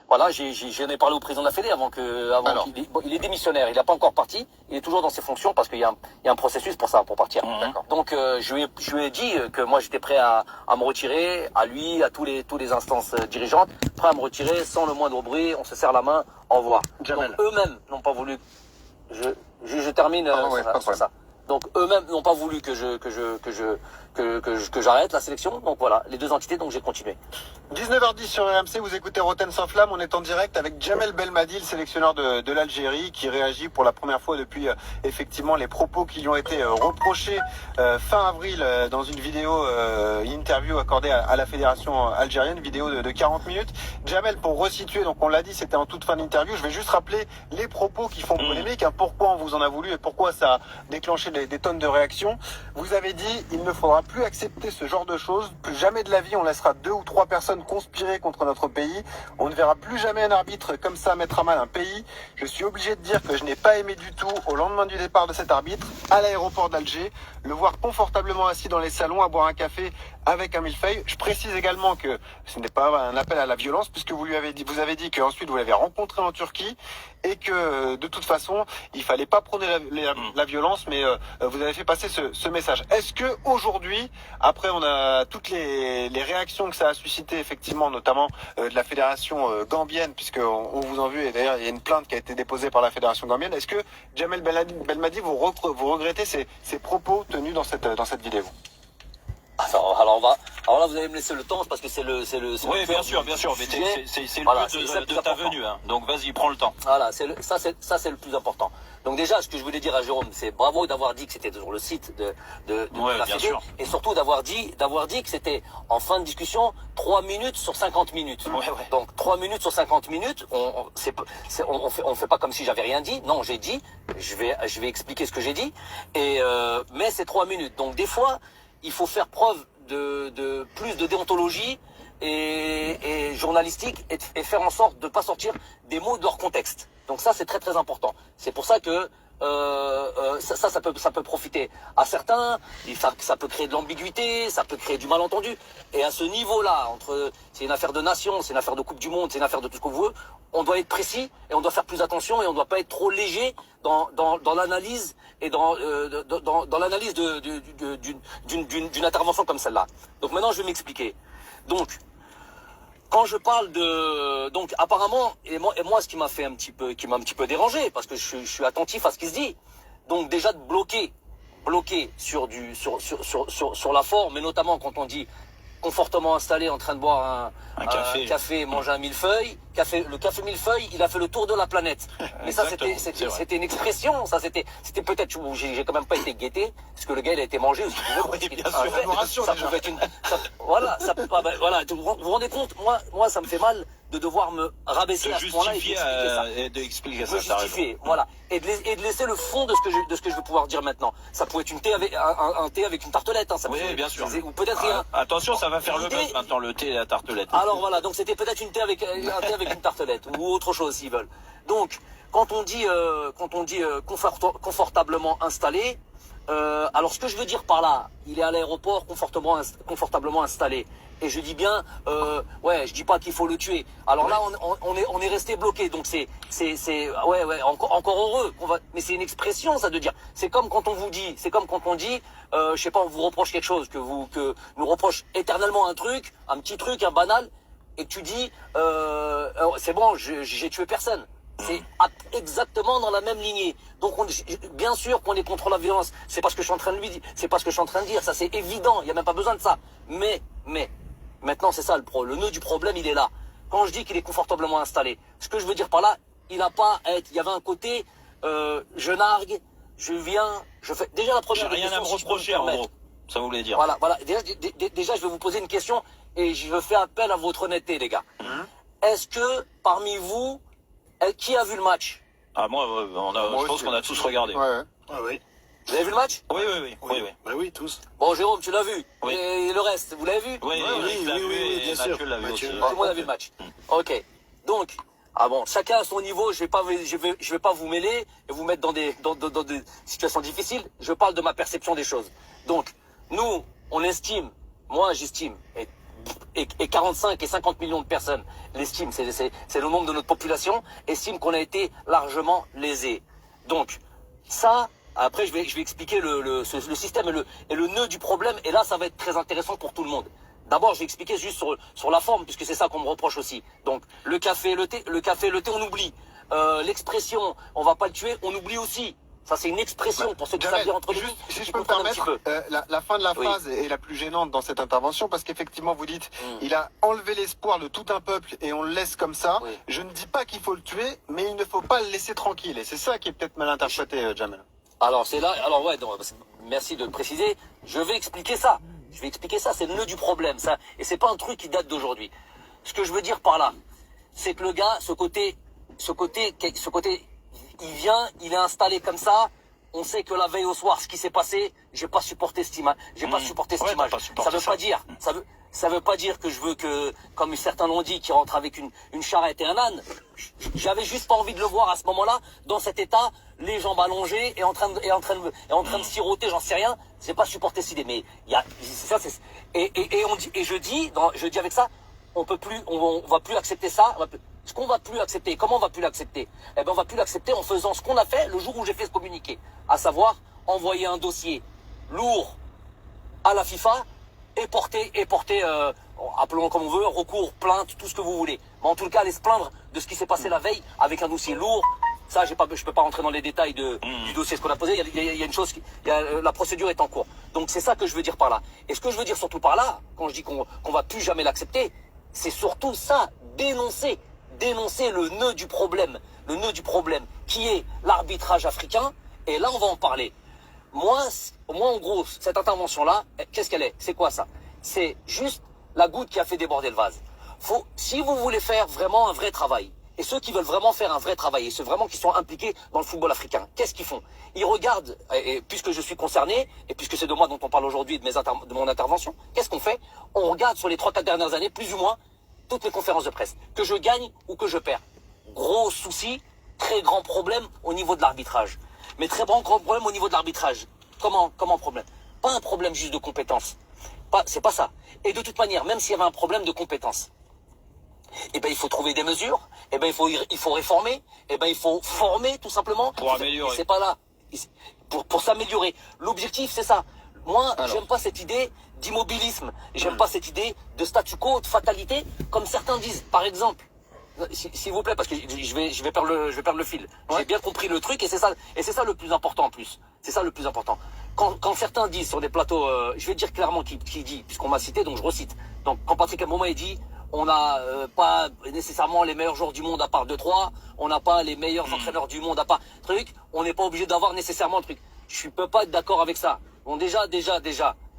Voilà, j'en ai parlé au président de la Fédé avant il est démissionnaire, il n'est pas encore parti, il est toujours dans ses fonctions parce qu'il y a un processus pour ça, pour partir. Donc je lui ai dit que moi j'étais prêt à me retirer, à lui, à tous les instances dirigeantes, prêt à me retirer sans le moindre bruit, on se serre la main, au revoir. Jamel. Donc eux-mêmes n'ont pas voulu. Je termine sur ça. Donc eux-mêmes n'ont pas voulu que j'arrête la sélection. Donc voilà, les deux entités, donc j'ai continué. 19h10 sur RMC, vous écoutez Roten sans flamme, on est en direct avec Jamel Belmadi, le sélectionneur de l'Algérie, qui réagit pour la première fois depuis effectivement les propos qui lui ont été reprochés fin avril dans une vidéo interview accordée à la fédération algérienne, vidéo de 40 minutes. Jamel, pour resituer, donc on l'a dit, c'était en toute fin d'interview, je vais juste rappeler les propos qui font polémique, pourquoi on vous en a voulu et pourquoi ça a déclenché des tonnes de réactions. Vous avez dit, il ne faudra plus accepter ce genre de choses, plus jamais de la vie on laissera 2 ou 3 personnes conspirer contre notre pays, on ne verra plus jamais un arbitre comme ça mettre à mal un pays. Je suis obligé de dire que je n'ai pas aimé du tout au lendemain du départ de cet arbitre à l'aéroport d'Alger, le voir confortablement assis dans les salons à boire un café avec un millefeuille. Je précise également que ce n'est pas un appel à la violence puisque vous avez dit qu'ensuite vous l'avez rencontré en Turquie et que de toute façon il fallait pas prôner la violence, mais vous avez fait passer ce message. Est-ce que aujourd'hui, après on a toutes les réactions que ça a suscité effectivement, notamment de la fédération gambienne, puisque on vous en veut, et d'ailleurs il y a une plainte qui a été déposée par la fédération gambienne, est-ce que Jamel Belmadi vous regrettez ces propos tenus dans cette vidéo? Alors là vous allez me laisser le temps parce que c'est le oui, bien sûr, mais c'est le but de ta venue, hein. Donc vas-y, prends le temps. Voilà, ça c'est le plus important. Donc déjà, ce que je voulais dire à Jérôme, c'est bravo d'avoir dit que c'était sur le site de la Fédé, et surtout d'avoir dit que c'était en fin de discussion 3 minutes sur 50 minutes. Donc 3 minutes sur 50 minutes, on fait pas comme si j'avais rien dit. Non, j'ai dit, je vais expliquer ce que j'ai dit, mais c'est 3 minutes. Donc des fois, il faut faire preuve de plus de déontologie et journalistique et faire en sorte de ne pas sortir des mots de leur contexte. Donc ça, c'est très très important. C'est pour ça que ça peut profiter à certains, ça peut créer de l'ambiguïté, ça peut créer du malentendu. Et à ce niveau-là, c'est une affaire de nation, c'est une affaire de Coupe du Monde, c'est une affaire de tout ce qu'on veut, on doit être précis et on doit faire plus attention et on ne doit pas être trop léger dans l'analyse et dans l'analyse d'une intervention comme celle-là. Donc maintenant, je vais m'expliquer. Donc, quand je parle donc apparemment, et moi ce qui m'a un petit peu dérangé, parce que je suis attentif à ce qui se dit. Donc déjà de bloquer sur la forme, mais notamment quand on dit confortablement installé en train de boire un café, manger un millefeuille. Le café millefeuille, il a fait le tour de la planète. Mais ça, c'était une expression. Ça, c'était peut-être, j'ai quand même pas été guetté, parce que le gars, il a été mangé. Oui, bien sûr, ça pouvait être voilà, vous vous rendez compte, moi, ça me fait mal de devoir me rabaisser à ce point-là et d'expliquer ça. Me justifier, voilà. Et de laisser le fond de ce que je veux pouvoir dire maintenant. Ça pourrait être un thé avec une tartelette, hein, oui, bien sûr. Ou peut-être rien. Attention, ça va faire le buzz maintenant, le thé et la tartelette. Alors voilà, donc c'était peut-être un thé avec une tartelette ou autre chose s'ils veulent. Donc quand on dit confortablement installé, alors ce que je veux dire par là, il est à l'aéroport confortablement installé. Et je dis bien, je dis pas qu'il faut le tuer. Alors là, on est resté bloqué. Donc encore heureux. Mais c'est une expression, ça, de dire. C'est comme quand on dit, je sais pas, on vous reproche quelque chose, que nous reproche éternellement un petit truc, un banal, et tu dis, c'est bon, j'ai tué personne. C'est exactement dans la même lignée. Donc bien sûr qu'on est contre la violence. C'est pas ce que je suis en train de dire. Ça, c'est évident. Il y a même pas besoin de ça. Mais maintenant, c'est ça le nœud du problème, il est là. Quand je dis qu'il est confortablement installé, ce que je veux dire par là, il y avait un côté, je nargue, je viens, je fais. Déjà la première. J'ai rien à me reprocher, en gros. Ça voulait dire. Voilà. Déjà, je vais vous poser une question et je fais appel à votre honnêteté, les gars. Est-ce que parmi vous, qui a vu le match? Ah, moi, je pense qu'on a tous regardé. Ouais. Ah oui. Vous avez vu le match? Oui. Bah oui, tous. Bon, Jérôme, tu l'as vu. Oui. Et le reste, vous l'avez vu? Oui, bien sûr. Mathieu l'a vu aussi. Tout le monde a vu le match. Ok. Donc, chacun à son niveau, je vais pas vous mêler et vous mettre dans des situations difficiles. Je parle de ma perception des choses. Donc, nous, on estime, moi j'estime, et 45 et 50 millions de personnes l'estiment, c'est le nombre de notre population, estiment qu'on a été largement lésé. Donc, ça, après je vais expliquer le système et le nœud du problème, et là ça va être très intéressant pour tout le monde. D'abord, je vais expliquer juste sur la forme, puisque c'est ça qu'on me reproche aussi. Donc, le café, le thé, on oublie. L'expression, on va pas le tuer, on oublie aussi. Ça, c'est une expression pour ceux qui savent dire entre nous. Si je peux me permettre, la fin de la phrase est la plus gênante dans cette intervention, parce qu'effectivement, vous dites, il a enlevé l'espoir de tout un peuple et on le laisse comme ça. Oui. Je ne dis pas qu'il faut le tuer, mais il ne faut pas le laisser tranquille. Et c'est ça qui est peut-être mal interprété, Jamel. Alors, c'est là, ouais, donc, merci de le préciser. Je vais expliquer ça. C'est le nœud du problème, ça. Et c'est pas un truc qui date d'aujourd'hui. Ce que je veux dire par là, c'est que le gars, ce côté, il vient, il est installé comme ça. On sait que la veille au soir, ce qui s'est passé, j'ai pas supporté cette image. Ça veut pas dire que je veux que, comme certains l'ont dit, qu'il rentre avec une charrette et un âne. J'avais juste pas envie de le voir à ce moment-là, dans cet état, les jambes allongées et en train de siroter, j'en sais rien. J'ai pas supporté cette idée. Mais il y a, ça, c'est, et je dis avec ça, on va plus accepter ça. Ce qu'on va plus accepter, comment on va plus l'accepter? Eh ben, on va plus l'accepter en faisant ce qu'on a fait le jour où j'ai fait ce communiqué. À savoir, envoyer un dossier lourd à la FIFA et porter, appelons comme on veut, recours, plainte, tout ce que vous voulez. Mais en tout cas, aller se plaindre de ce qui s'est passé la veille avec un dossier lourd. Ça, je peux pas rentrer dans les détails du dossier, ce qu'on a posé. Il y a une chose, la procédure est en cours. Donc c'est ça que je veux dire par là. Et ce que je veux dire surtout par là, quand je dis qu'on va plus jamais l'accepter, c'est surtout ça, dénoncer le nœud du problème, qui est l'arbitrage africain. Et là, on va en parler. Moi, en gros, cette intervention-là, qu'est-ce qu'elle est? C'est quoi ça? C'est juste la goutte qui a fait déborder le vase. Si vous voulez faire vraiment un vrai travail, et ceux qui veulent vraiment faire un vrai travail, et ceux vraiment qui sont impliqués dans le football africain, qu'est-ce qu'ils font? Ils regardent, et puisque je suis concerné, et puisque c'est de moi dont on parle aujourd'hui, de mon intervention, qu'est-ce qu'on fait? On regarde sur les 3-4 dernières années, plus ou moins, toutes les conférences de presse, que je gagne ou que je perds. Gros souci, très grand problème au niveau de l'arbitrage. Mais très grand problème au niveau de l'arbitrage. Comment problème? Pas un problème juste de compétence. C'est pas ça. Et de toute manière, même s'il y avait un problème de compétence, eh ben, il faut trouver des mesures, eh ben, il faut réformer, eh ben, il faut former, tout simplement. Pour améliorer. C'est pas là. Pour s'améliorer. L'objectif, c'est ça. Moi, j'aime pas cette idée d'immobilisme. J'aime pas cette idée de statu quo, de fatalité, comme certains disent. Par exemple, s'il vous plaît, parce que je vais perdre le fil. Ouais. J'ai bien compris le truc et c'est ça le plus important en plus. C'est ça le plus important. Quand certains disent sur des plateaux, je vais dire clairement qui dit, puisqu'on m'a cité, donc je recite. Donc quand Patrick Mboma dit, on n'a pas nécessairement les meilleurs joueurs du monde à part 2-3, on n'a pas les meilleurs entraîneurs du monde à part truc, on n'est pas obligé d'avoir nécessairement le truc. Je peux pas être d'accord avec ça. Bon, déjà,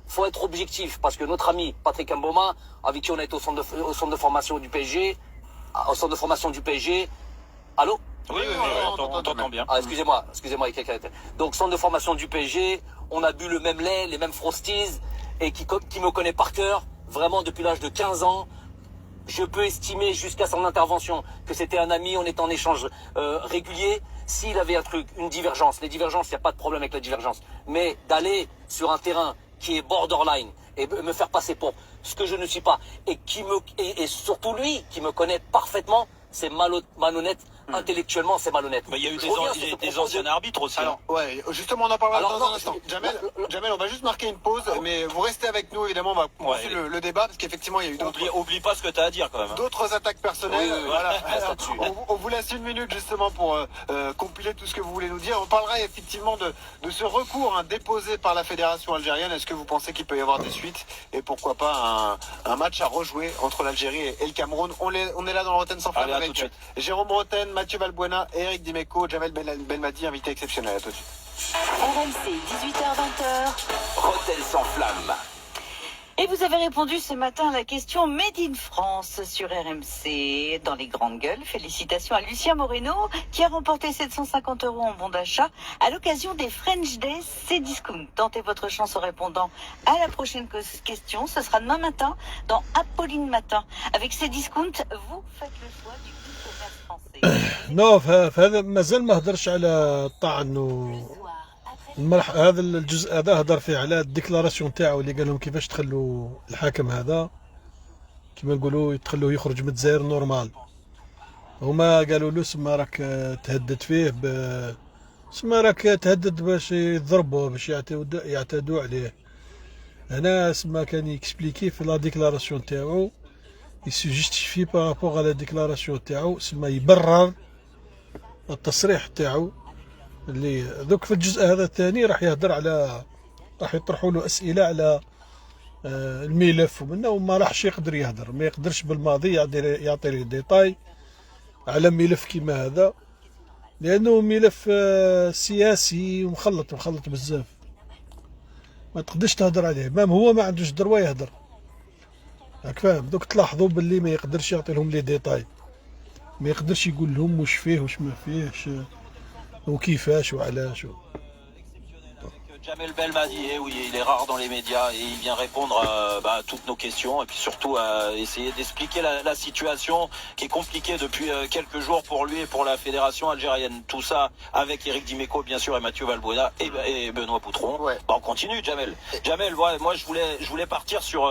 faut être objectif, parce que notre ami Patrick Mboma, avec qui on a été au centre de formation du PSG, allô? Oui, on t'entend bien. Ah, excusez-moi, il y a quelqu'un. Donc, centre de formation du PSG, on a bu le même lait, les mêmes frosties, et qui me connaît par cœur, vraiment depuis l'âge de 15 ans. Je peux estimer jusqu'à son intervention que c'était un ami, on est en échange régulier. S'il avait un truc, une divergence, les divergences, il n'y a pas de problème avec la divergence. Mais d'aller sur un terrain qui est borderline et me faire passer pour ce que je ne suis pas, et surtout lui, qui me connaît parfaitement, c'est malhonnête. Intellectuellement, c'est malhonnête. Mais il y a eu des anciens arbitres aussi. Alors, ouais, justement, on en parlera dans un instant. Jamel, on va juste marquer une pause, mais vous restez avec nous, évidemment, on va poursuivre le débat, parce qu'effectivement, il y a eu d'autres... Oublie pas ce que tu as à dire, quand même. D'autres attaques personnelles. Oui, voilà. On vous laisse une minute, justement, pour compiler tout ce que vous voulez nous dire. On parlera, effectivement, de ce recours déposé par la fédération algérienne. Est-ce que vous pensez qu'il peut y avoir des suites? Et pourquoi pas un match à rejouer entre l'Algérie et le Cameroun? On est là dans le Rotten sans flamme avec Jérôme Roten, Mathieu Valbuena, Eric Dimeco, Jamel Belmadi, invité exceptionnel. À tout de suite. RMC, 18h-20h. Roten sans flamme. Et vous avez répondu ce matin à la question Made in France sur RMC dans les grandes gueules. Félicitations à Lucien Moreno qui a remporté 750 € en bon d'achat à l'occasion des French Days Cdiscount. Tentez votre chance en répondant à la prochaine question. Ce sera demain matin dans Apolline Matin. Avec Cdiscount, vous faites le choix du commerce français. نو فهذا مازال ما هضرش على الطعن هذا الجزء هذا هضر فيه على الديكلاراسيون تاعو اللي قال لهم كيفاش تخلوا الحاكم هذا كما نقولوا يتخلوه يخرج من الجزائر نورمال. هما قالوا له سما راك تهدد فيه سما راك تهدد باش يضربوه باش يعتدوا عليه. هنا سما كان يكسبليكي في لا ديكلاراسيون تاعو يسجستيفي بارابوغ على ديكلاراسيون تاعو سما يبرر التصريح تاعو اللي دوك في الجزء هذا الثاني راح يهدر على راح يطرحوا له اسئله على الملف ومنه وما راحش يقدر يهدر ما يقدرش بالماضي يعطي لي ديتاي على ملف كيما هذا لانه ملف سياسي ومخلط بزاف ما تقدرش تهدر عليه مام هو ما عندوش دروا يهدر راك فاهم دوك تلاحظوا باللي ما يقدرش يعطي لهم لي ديتاي ما يقدرش يقول لهم واش فيه واش ما فيهش وكيفاش وعلاش Jamel Belmadi, oui, il est rare dans les médias et il vient répondre à toutes nos questions et puis surtout à essayer d'expliquer la situation qui est compliquée depuis quelques jours pour lui et pour la fédération algérienne. Tout ça avec Eric Dimeco bien sûr et Mathieu Valbuena et Benoît Poutron. Ouais. On continue, Jamel. Jamel, ouais, moi je voulais partir sur.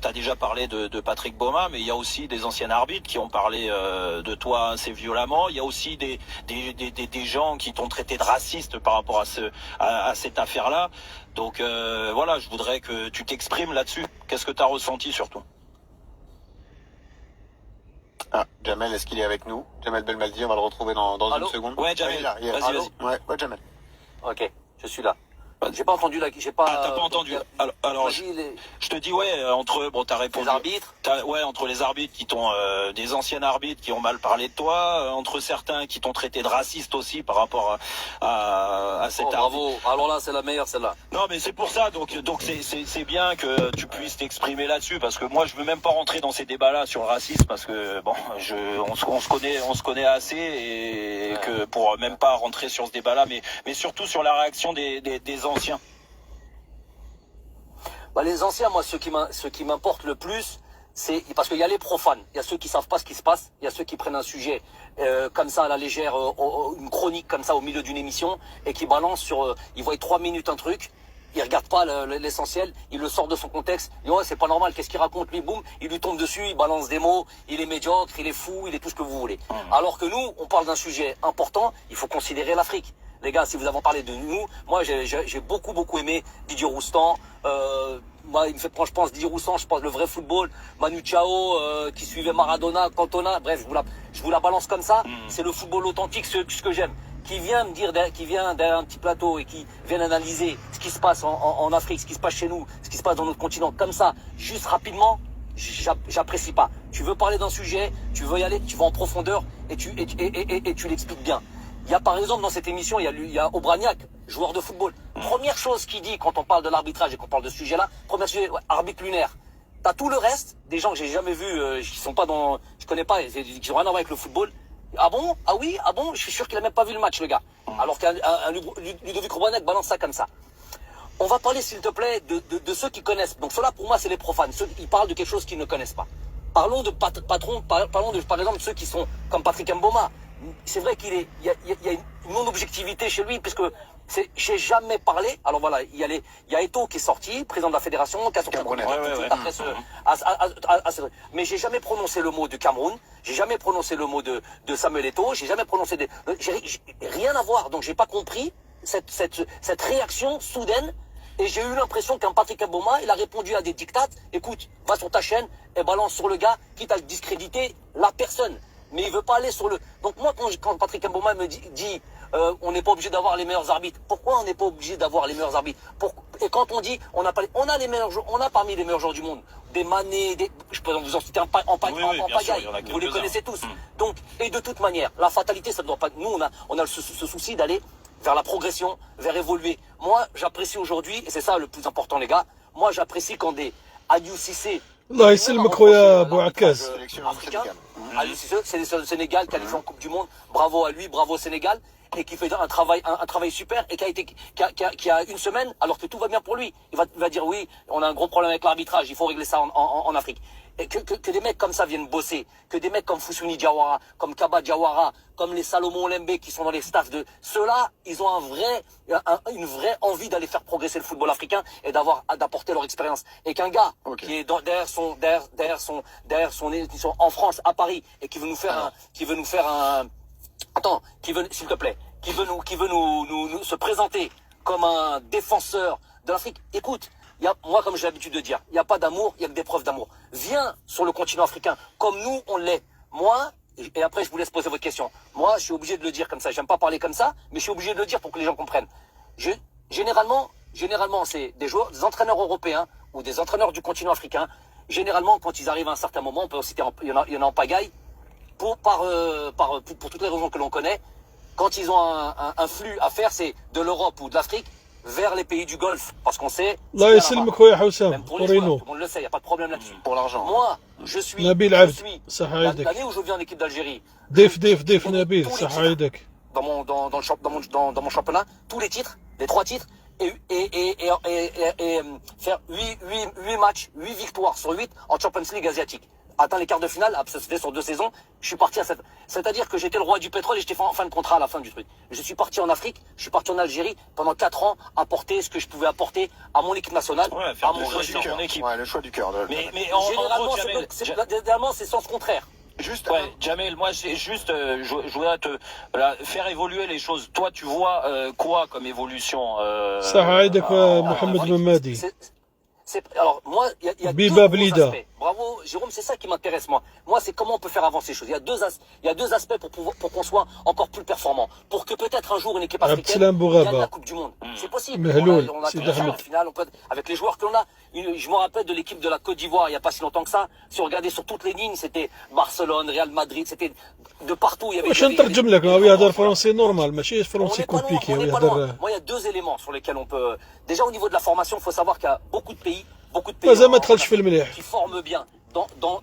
T'as déjà parlé de Patrick Boma, mais il y a aussi des anciens arbitres qui ont parlé de toi assez violemment. Il y a aussi des gens qui t'ont traité de raciste par rapport à cette affaire-là. Donc voilà, je voudrais que tu t'exprimes là-dessus. Qu'est-ce que tu as ressenti surtout? Ah, Jamel, est-ce qu'il est avec nous? Jamel Belmadi, on va le retrouver dans une seconde. Ouais, Jamel, vas-y. Ouais, Jamel. Ok, je suis là. J'ai pas entendu j'ai pas. Ah, t'as pas entendu. Alors je te dis t'as répondu. Les arbitres. Entre les arbitres qui t'ont des anciens arbitres qui ont mal parlé de toi, entre certains qui t'ont traité de raciste aussi par rapport à cet arbitre. Bravo. Alors là, c'est la meilleure celle-là. Non, mais c'est pour ça. Donc c'est bien que tu puisses t'exprimer là-dessus parce que moi je veux même pas rentrer dans ces débats-là sur le racisme parce que bon, on se connaît assez et que pour même pas rentrer sur ce débat-là, mais surtout sur la réaction des anciens. Bah, les anciens, moi, ce qui m'importe le plus, c'est parce qu'il y a les profanes, il y a ceux qui savent pas ce qui se passe, il y a ceux qui prennent un sujet comme ça à la légère, une chronique comme ça au milieu d'une émission et qui balancent ils voient 3 minutes un truc, ils regardent pas l'essentiel, ils le sortent de son contexte, ils disent ouais, c'est pas normal, qu'est-ce qu'il raconte lui, boum, il lui tombe dessus, il balance des mots, il est médiocre, il est fou, il est tout ce que vous voulez. Alors que nous, on parle d'un sujet important, il faut considérer l'Afrique. Les gars, si vous avez parlé de nous, moi j'ai beaucoup aimé Didier Roustan. Moi, il me fait, je pense, Didier Roustan, je pense le vrai football. Manu Chao, qui suivait Maradona, Cantona. Bref, je vous la balance comme ça. C'est le football authentique, ce que j'aime. Qui vient me dire, qui vient derrière un petit plateau et qui vient analyser ce qui se passe en Afrique, ce qui se passe chez nous, ce qui se passe dans notre continent, comme ça, juste rapidement. J'apprécie pas. Tu veux parler d'un sujet, tu veux y aller, tu vas en profondeur et tu l'expliques bien. Il y a par exemple dans cette émission, il y a Obraniak, joueur de football. Première chose qu'il dit quand on parle de l'arbitrage et qu'on parle de ce sujet-là, premier sujet, arbitre lunaire. T'as tout le reste, des gens que j'ai jamais vus, qui sont pas je connais pas, qui ont rien à voir avec le football. Ah bon? Ah oui? Ah bon? Je suis sûr qu'il a même pas vu le match, le gars. Alors qu'un Ludovic Obraniak balance ça comme ça. On va parler, s'il te plaît, de ceux qui connaissent. Donc ceux-là, pour moi, c'est les profanes. Ils parlent de quelque chose qu'ils ne connaissent pas. Parlons de patrons, parlons de, par exemple, ceux qui sont comme Patrick Mboma. C'est vrai qu'il y a une non-objectivité chez lui, puisque j'ai jamais parlé. Alors voilà, il y a Eto'o qui est sorti, président de la fédération, qui a sorti mais j'ai jamais prononcé le mot de Cameroun, j'ai jamais prononcé le mot de Samuel Eto'o, j'ai jamais prononcé j'ai rien à voir, donc j'ai pas compris cette réaction soudaine. Et j'ai eu l'impression qu'un Patrick Mboma, il a répondu à des dictates. Écoute, va sur ta chaîne et balance sur le gars, quitte à discréditer la personne. Mais il veut pas aller sur le... Donc moi, quand Patrick Mboma me dit on n'est pas obligé d'avoir les meilleurs arbitres. Pourquoi on n'est pas obligé d'avoir les meilleurs arbitres? Et quand on dit on a les meilleurs joueurs, on a parmi les meilleurs joueurs du monde des Mané, je peux vous en citer en pagaille. Vous les connaissez tous. Donc, et de toute manière, la fatalité, ça ne doit pas... Nous, on a ce souci d'aller vers la progression, vers évoluer. Moi, j'apprécie aujourd'hui, et c'est ça le plus important, les gars, moi, j'apprécie quand des Aliou Cissé... الله يسلمك خويا بوعكاز. Aliou Cissé, c'est le Sénégal qualifié en Coupe du Monde. Bravo à lui, bravo au Sénégal. Et qui fait un travail super et qui a une semaine, alors que tout va bien pour lui. Il va dire oui, on a un gros problème avec l'arbitrage, il faut régler ça en Afrique. et que des mecs comme ça viennent bosser, que des mecs comme Foussuni Diawara, comme Kaba Diawara, comme les Salomon Lembe qui sont dans les staffs de ceux-là, ils ont une vraie envie d'aller faire progresser le football africain et d'apporter leur expérience. Et qu'un gars qui est derrière son en France, à Paris, et qui veut nous faire s'il te plaît, qui veut nous se présenter comme un défenseur de l'Afrique. Écoute, moi, comme j'ai l'habitude de dire, il n'y a pas d'amour, il n'y a que des preuves d'amour. Viens sur le continent africain, comme nous, on l'est. Moi, et après, je vous laisse poser votre question. Moi, je suis obligé de le dire comme ça. J'aime pas parler comme ça, mais je suis obligé de le dire pour que les gens comprennent. Généralement, c'est des entraîneurs européens ou des entraîneurs du continent africain. Généralement, quand ils arrivent à un certain moment, on peut citer, il y en a en pagaille, pour toutes les raisons que l'on connaît. Quand ils ont un flux à faire, c'est de l'Europe ou de l'Afrique vers les pays du Golfe, parce qu'on sait. الله يسلمك خويا حسام Même pour les joueurs, طورينو tout le monde le sait, il n'y a pas de problème là-dessus. Pour l'argent. Moi, je suis نبيل عبد صح يدك l'année où je viens en équipe d'Algérie, ضيف نبيل tous les صح titres يدك dans mon championnat, tous les titres, les 3 titres, et faire 8 matchs, 8 victoires sur 8 en Champions League asiatique. Atteint les quarts de finale, ça se fait sur 2 saisons, je suis parti c'est-à-dire que j'étais le roi du pétrole et j'étais en fin de contrat à la fin du truc. Je suis parti en Afrique, je suis parti en Algérie pendant 4 ans, apporter ce que je pouvais apporter à mon équipe nationale, à mon choix du cœur. Ouais, le choix du cœur. Généralement, c'est sens contraire. Juste, Jamel, moi c'est juste, je voudrais te faire évoluer les choses. Toi, tu vois quoi comme évolution صح يدك محمد ممادي Alors, moi, il y a Biba deux Blida. aspects. Bravo, Jérôme, c'est ça qui m'intéresse, moi. Moi, c'est comment on peut faire avancer les choses. Il y a deux aspects pour qu'on soit encore plus performant. Pour que peut-être un jour une équipe africaine gagne la Coupe du Monde. C'est possible. On a fait en finale, avec les joueurs que l'on a. Je me rappelle de l'équipe de la Côte d'Ivoire, il n'y a pas si longtemps que ça. Si on regardait sur toutes les lignes, c'était Barcelone, Real Madrid, c'était de partout. Il y avait. واش نترجم لك هو يهضر فرونسي نورمال ماشي فرونسي كومبليكي هو يهضر Moi, il y a 2 éléments sur lesquels on peut. Déjà, au niveau de la formation, il faut savoir qu'il y a beaucoup de pays مازال ما دخلش في المليح qui forment bien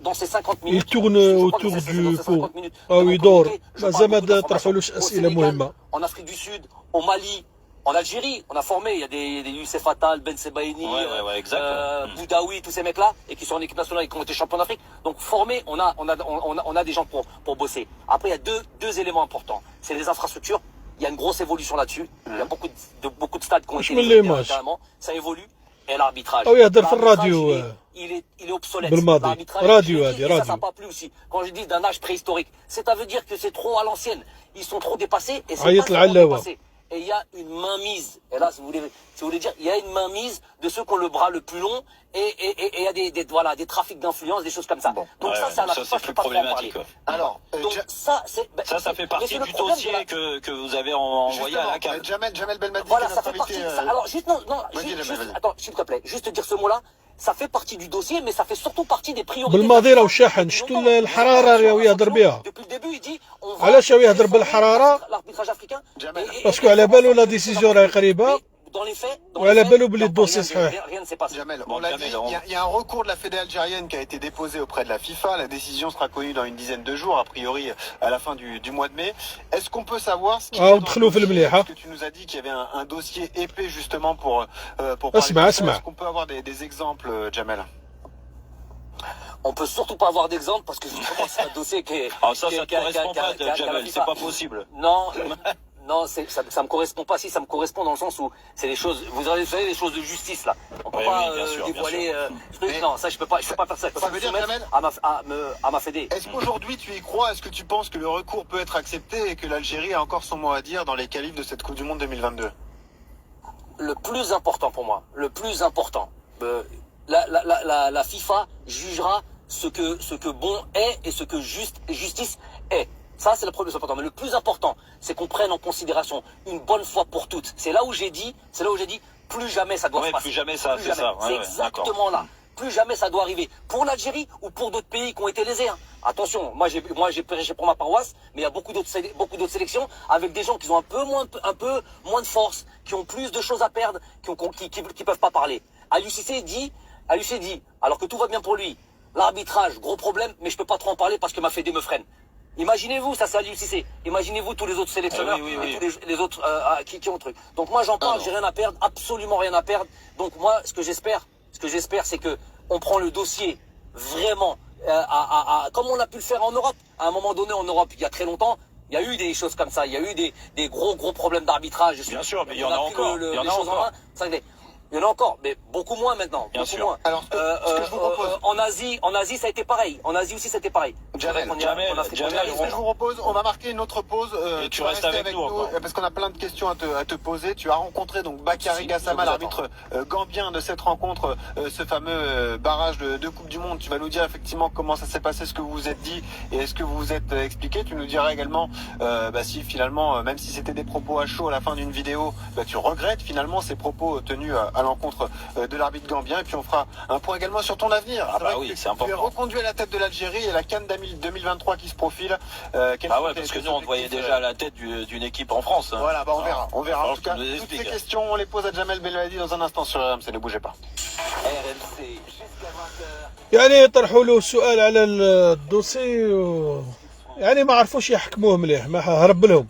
dans ces 50 minutes. Il tourne autour du pot. Ah oui, دور مازال ما طرحولوش أسئلة مهمة. En Afrique du Sud, au Mali, en Algérie, on a formé, il y a des Youssef Attal, Ben Sebaini, Boudaoui, tous ces mecs-là, et qui sont en équipe nationale et qui ont été champions d'Afrique. Donc formés, on a des gens pour bosser. Après, il y a deux éléments importants. C'est les infrastructures. Il y a une grosse évolution là-dessus. Il y a beaucoup de stades qui ont été évolués. Ça évolue. Et l'arbitrage. أو يهضر في الراديو il est obsolète. بالماضي راديو هذه ça راديو n'a pas plu aussi. Quand je dis d'un âge préhistorique, ça veut dire que c'est trop à l'ancienne. Ils sont trop dépassés et c'est عيط pas trop العلاوة. dépassé. Et il y a une mainmise. Et là, si vous voulez dire, il y a une mainmise de ceux qui ont le bras le plus long et il y a des trafics d'influence, des choses comme ça. Bon. Donc ça, c'est à la c'est plus problématique. alors, Donc ça, c'est ça fait partie du dossier que vous avez envoyé à la CAF. Jamel Belmadi, voilà, ça fait partie. Alors juste attends, s'il te plaît, juste dire ce mot-là. Ça fait partie du dossier, mais ça fait surtout partie des priorités. بالماضي راه شاحن شفتوا الحرارة راهو يهضر بها Depuis le début, il dit علاش راهو يهضر بالحرارة l'arbitrage africain. باسكو على بالو لا ديسيزيون راهي قريبة Dans les faits, وعلى بالو بلي الدوسي صحيح. rien ne s'est passé. Jamel, on l'a dit, il y a un recours de la Fédé algérienne qui a été déposé auprès de la FIFA. La décision sera connue dans une dizaine de jours, a priori à la fin du mois de mai. Est-ce qu'on peut savoir ce qui ودخلوا في المليحة. Parce que tu nous as dit qu'il y avait un dossier épais justement pour اسمع Est-ce qu'on peut avoir des exemples, Jamel? On peut surtout pas avoir d'exemple parce que justement c'est un dossier qui est. Ah, ça correspond pas, Jamel, c'est pas possible. Non, ça me correspond pas. Si ça me correspond dans le sens où c'est les choses. Vous savez les choses de justice là. On peut pas dévoiler. Non, ça je peux pas faire ça. Ça veut dire, Jamel, à ma fédé. Est-ce qu'aujourd'hui tu y crois? Est-ce que tu penses que le recours peut être accepté et que l'Algérie a encore son mot à dire dans les qualifs de cette Coupe du Monde 2022? Le plus important pour moi, le plus important, la FIFA jugera ce que bon est et ce que justice est. Ça, c'est le plus important. Mais le plus important, c'est qu'on prenne en considération une bonne fois pour toutes. C'est là où j'ai dit, plus jamais ça doit se passer. Plus jamais ça, c'est ça. C'est exactement là. Plus jamais ça doit arriver. Pour l'Algérie ou pour d'autres pays qui ont été lésés. Hein. Attention, moi j'ai prêché pour ma paroisse, mais il y a beaucoup d'autres sélections avec des gens qui ont un peu moins de force, qui ont plus de choses à perdre, qui peuvent pas parler. Aliou Cissé dit, alors que tout va bien pour lui, l'arbitrage, gros problème, mais je peux pas trop en parler parce que ma fédé me freine. Imaginez-vous, ça c'est Aliou Cissé. Imaginez-vous tous les autres sélectionneurs et tous les autres qui ont truc. Donc moi j'en parle, j'ai rien à perdre, absolument rien à perdre. Donc moi ce que j'espère c'est que on prend le dossier vraiment comme on a pu le faire en Europe. À un moment donné, en Europe, il y a très longtemps, il y a eu des choses comme ça. Il y a eu des gros problèmes d'arbitrage. Bien sûr, mais il y en a encore. Il y en a encore. Il y en a encore, mais beaucoup moins maintenant. Bien sûr. Moins. Alors, ce que je vous propose... en Asie, ça a été pareil. En Asie aussi, c'était pareil. Jamel, ce que je vous propose, on va marquer une autre pause. Et tu restes avec nous parce qu'on a plein de questions à te poser. Tu as rencontré donc Bakary Gassama, l'arbitre gambien de cette rencontre, ce fameux barrage de Coupe du Monde. Tu vas nous dire effectivement comment ça s'est passé, ce que vous vous êtes dit et est-ce que vous vous êtes expliqué. Tu nous diras également si finalement, même si c'était des propos à chaud à la fin d'une vidéo, tu regrettes finalement ces propos tenus à l'encontre de l'arbitre gambien. Et puis on fera un point également sur ton avenir. Ah bah oui, c'est important. Tu es reconduit à la tête de l'Algérie et la CAN 2023 qui se profile. Ouais, parce que nous on te voyait déjà à la tête d'une équipe en France. Hein. Voilà, on verra. On verra. En tout cas, toutes ces questions, on les pose à Jamel Belmadi dans un instant sur RMC. Ne bougez pas. RMC jusqu'à 20h. يعني يطرحوا له السؤال على الدوسي يعني ما عرفوش يحكموه مليح، ما هرب لهم.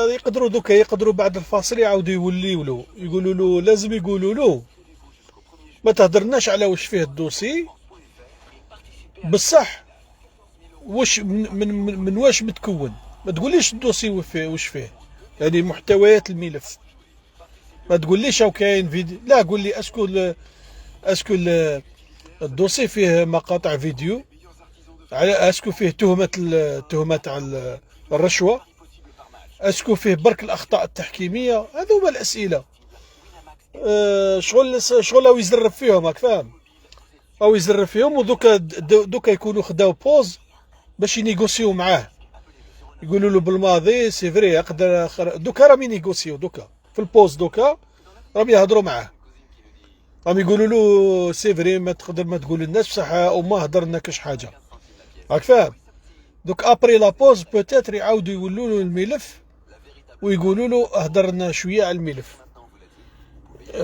يقدروا دوكا يقدروا بعد الفاصل يعاودوا يوليوا له يقولوا له لازم يقولوا له ما تهدرناش على واش فيه الدوسي بصح واش من واش متكون، ما تقوليش الدوسي واش فيه يعني محتويات الملف، ما تقوليش او كاين فيديو، لا قول لي اسكو الدوسي فيه مقاطع فيديو، على اسكو فيه تهمة على الرشوة، اسكو فيه برك الاخطاء التحكيميه. هذو هما الاسئله. شغل او يزرب فيهم، راك فاهم، او يزرب فيهم. ودوكا يكونوا خداو بوز باش ينيغوسيو معاه، يقولوا له بالماضي سي فري يقدر دوكا راهم ينيغوسيو، دوكا في البوز دوكا راهم يهضروا معاه، راهم يقولوا له سي فري ما تقدر ما تقول للناس بصح وما هضرنا كاش حاجه، راك فاهم. دوك ابري لا بوز بوتيتر يعاودوا يولوا له الملف ويقولوا له هضرنا شويه على الملف،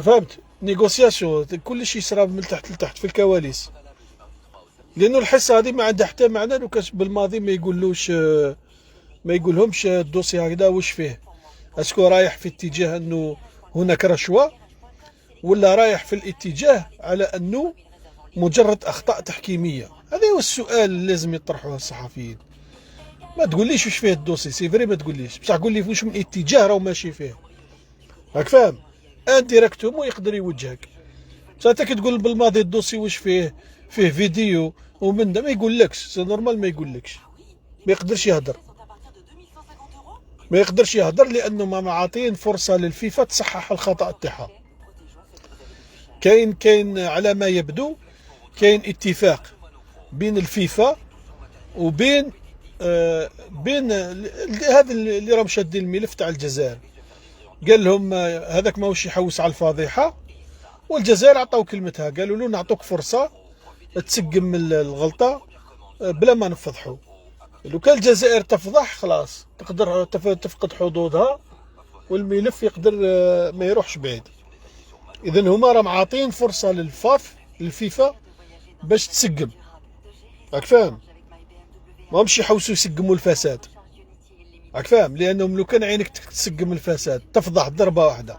فهمت؟ نيغوسياسيون كل شيء يصرى من تحت لتحت في الكواليس، لانه الحصه هذه ما عندها حتى معنى لو كان بالماضي ما يقولهمش الدوسي هكذا واش فيه، اسكو رايح في اتجاه انه هناك رشوه ولا رايح في الاتجاه على انه مجرد اخطاء تحكيميه. هذا هو السؤال اللي لازم يطرحوه الصحفيين. ما تقوليش واش فيه الدوسي سي فري، ما تقوليش بصح قول لي واش من اتجاه راهو ماشي فيه، راك فاهم. انديريكتومو يقدر يوجهك. بصح انت كي تقول بالماضي الدوسي واش فيه فيديو ومن ده ما يقولكش، سي نورمال ما يقولكش، ما يقدرش يهدر، لانه ما عاطين فرصه للفيفا تصحح الخطا تاعها. كاين على ما يبدو كاين اتفاق بين الفيفا وبين بين هذا اللي راهم شادين الملف تاع الجزائر، قال لهم هذاك ماهوش يحوس على الفضيحه، والجزائر عطاو كلمتها، قالوا له نعطوك فرصه تسقم الغلطه بلا ما نفضحوا. لو كان الجزائر تفضح خلاص تقدر تفقد حظوظها والملف يقدر ما يروحش بعيد. اذا هما راهم عاطين فرصه للفيفا باش تسقم، راك فاهم، ماهمش يحوسوا يسقموا الفساد، راك فاهم، لانهم لو كان عينك تسقم الفساد تفضح ضربه واحده.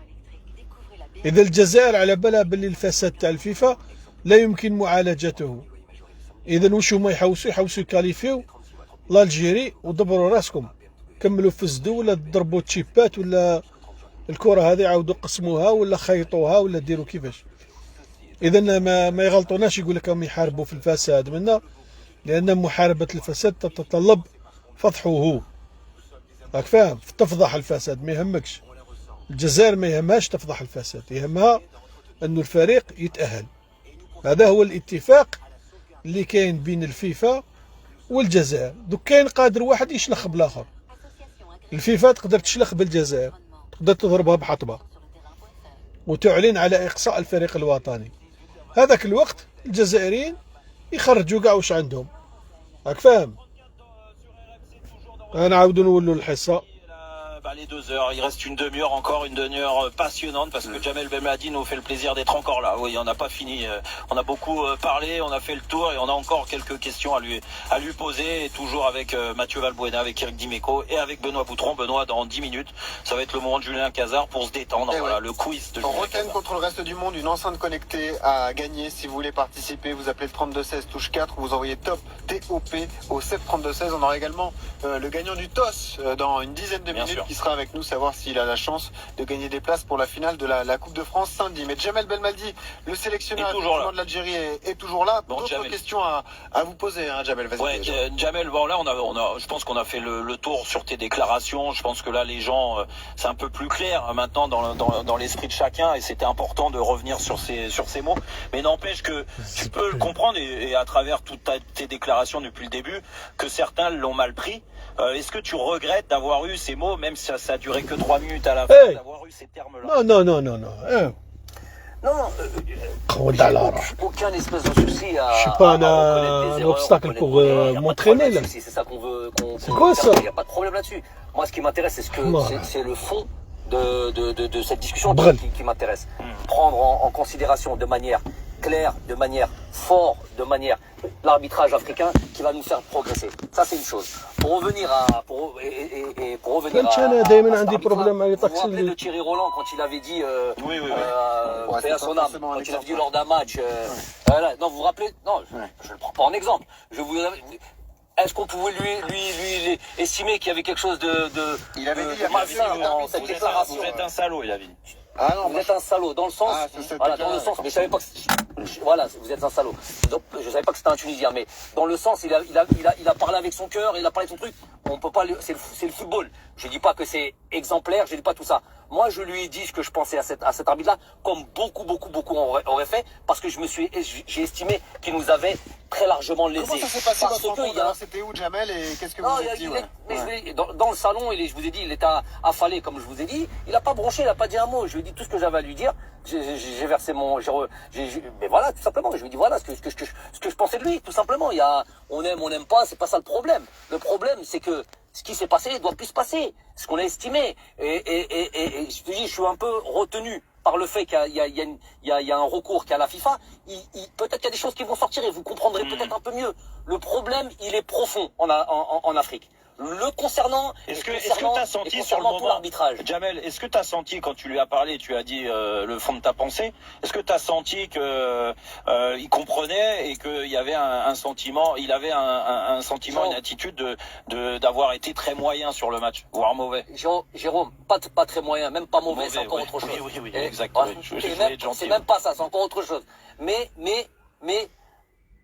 اذا الجزائر على بالها باللي الفساد تاع الفيفا لا يمكن معالجته، اذا واش هما يحوسوا يكاليفيو الجيري ودبروا راسكم، كملوا فزدوا ولا ضربوا تشيبات ولا الكره هذه عاودوا قسموها ولا خيطوها ولا ديروا كيفاش. اذا ما يغلطوناش يقول لك راهم يحاربوا في الفساد منا، لان محاربه الفساد تتطلب فضحه، راك فاهم، تفضح الفساد ما يهمكش. الجزائر ما يهمهاش تفضح الفساد، يهمها انه الفريق يتأهل. هذا هو الاتفاق اللي كاين بين الفيفا والجزائر. دوك كاين قادر واحد يشلخ بالاخر، الفيفا تقدر تشلخ بالجزائر، تقدر تضربها بحطبه وتعلن على اقصاء الفريق الوطني. هذاك الوقت الجزائريين يخرجوا كاع واش عندهم، راك فاهم. انا عاودوا نولوا الحصه. pas les 2 heures. Il reste une demi-heure encore, une demi-heure passionnante parce que Jamel Belmadi nous fait le plaisir d'être encore là. Oui, on n'a pas fini. On a beaucoup parlé, on a fait le tour et on a encore quelques questions à lui poser. Et toujours avec Mathieu Valbuena, avec Eric Dimeco et avec Benoît Boutron. Benoît, dans 10 minutes, ça va être le moment de Julien Cazard pour se détendre. Et voilà, ouais. le quiz de Julien Roten Cazard. contre le reste du monde, une enceinte connectée à gagner. Si vous voulez participer, vous appelez le 3216 touche 4, vous envoyez TOP TOP au 73216. On aura également le gagnant du TOS dans une dizaine de minutes qui sera avec nous, savoir s'il a la chance de gagner des places pour la finale de la Coupe de France samedi. Mais Jamel Belmadi, le sélectionneur de l'Algérie, est toujours là. Bon, d'autres questions à vous poser, hein, Jamel. Vas-y. Ouais, Jamel, bon là je pense qu'on a fait le tour sur tes déclarations. Je pense que là les gens, c'est un peu plus clair maintenant dans l'esprit de chacun et c'était important de revenir sur ces mots. Mais n'empêche que tu peux le comprendre et à travers toutes tes déclarations depuis le début que certains l'ont mal pris. Est-ce que tu regrettes d'avoir eu ces mots, même si ça a duré que 3 minutes à la fin, d'avoir eu ces termes-là? Non. Non, aucun espèce de souci à. Je suis pas un obstacle pour m'entraîner là. C'est ça qu'on veut. C'est quoi ça? Il n'y a pas de problème là-dessus. Moi, ce qui m'intéresse, c'est le fond de cette discussion qui m'intéresse. Prendre en considération de manière claire, de manière forte, de manière l'arbitrage africain qui va nous faire progresser. Ça, c'est une chose. Pour revenir à vous vous rappelez de Thierry Roland quand il avait dit paix à son âme, quand il avait dit lors d'un match voilà. Non, vous vous rappelez? Non, je le prends pas en exemple. Est-ce qu'on pouvait lui estimer qu'il y avait quelque chose de il avait dit malsain dans cette déclaration? Vous êtes un salaud, il a dit. Ah non, vous êtes un salaud dans le sens, mais je savais pas que voilà, vous êtes un salaud. Donc, je savais pas que c'était un Tunisien, mais dans le sens, il a parlé avec son cœur, il a parlé de son truc. On peut pas, c'est le football. Je dis pas que c'est exemplaire, je dis pas tout ça. Moi, je lui ai dit ce que je pensais à cet arbitre-là, comme beaucoup auraient fait, parce que j'ai estimé qu'il nous avait très largement lésés. Comment ça s'est passé votre rencontre? C'était où, Jamel, et qu'est-ce que vous avez dit? Dans le salon, je vous ai dit, il était affalé, comme je vous ai dit. Il a pas bronché, il a pas dit un mot. Je lui ai dit tout ce que j'avais à lui dire. J'ai versé mais voilà, tout simplement. Je lui ai dit voilà ce que je pensais de lui, tout simplement. On n'aime pas, c'est pas ça le problème. Le problème, c'est que ce qui s'est passé doit plus se passer. Ce qu'on a estimé. Et je te dis, je suis un peu retenu par le fait qu'il y a un recours qu'il y a à la FIFA. Peut-être qu'il y a des choses qui vont sortir et vous comprendrez peut-être un peu mieux. Le problème, il est profond en Afrique. Le concernant, est-ce que tu as senti sur le moment, l'arbitrage, Jamel, est-ce que tu as senti quand tu lui as parlé, tu as dit le fond de ta pensée, est-ce que tu as senti que il comprenait et qu'il y avait un sentiment, il avait un sentiment, une attitude d'avoir été très moyen sur le match, voire mauvais? Jérôme, pas très moyen, même pas mauvais, c'est encore autre chose. Oui, exactement. C'est même pas ça, c'est encore autre chose. Mais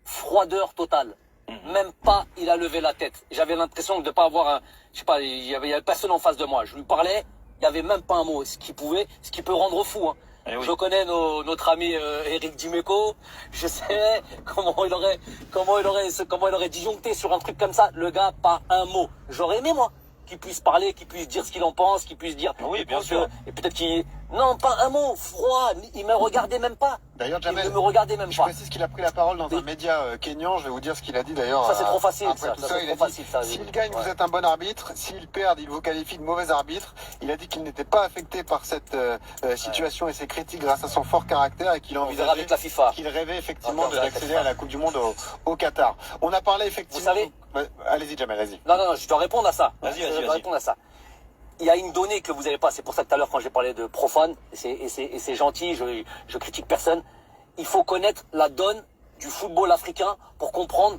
froideur totale. Même pas, il a levé la tête. J'avais l'impression de ne pas avoir il y avait personne en face de moi. Je lui parlais, il n'y avait même pas un mot. Ce qui peut rendre fou, hein. Je connais notre ami Eric Dimeco. Je sais comment il aurait disjoncté sur un truc comme ça. Le gars, pas un mot. J'aurais aimé, moi, qu'il puisse parler, qu'il puisse dire ce qu'il en pense, qu'il puisse dire. Oui, bien sûr. Et peut-être non, pas un mot, froid. Il me regardait même pas. D'ailleurs, Jamel, il ne me regardait même pas. Je précise qu'il a pris la parole dans un média kényan. Je vais vous dire ce qu'il a dit d'ailleurs. Ça, c'est trop facile. S'il gagne, vous êtes un bon arbitre. S'il perd, il vous qualifie de mauvais arbitre. Il a dit qu'il n'était pas affecté par cette situation et ses critiques grâce à son fort caractère et qu'il envisageait avec la FIFA. Qu'il rêvait effectivement d'accéder à la Coupe du Monde au Qatar. On a parlé effectivement. Vous savez. Allez-y, Jamel, vas-y. Non, je dois répondre à ça. Vas-y. Répondre à ça. Il y a une donnée que vous n'avez pas, c'est pour ça que tout à l'heure quand j'ai parlé de profane, et c'est gentil, je critique personne. Il faut connaître la donne du football africain pour comprendre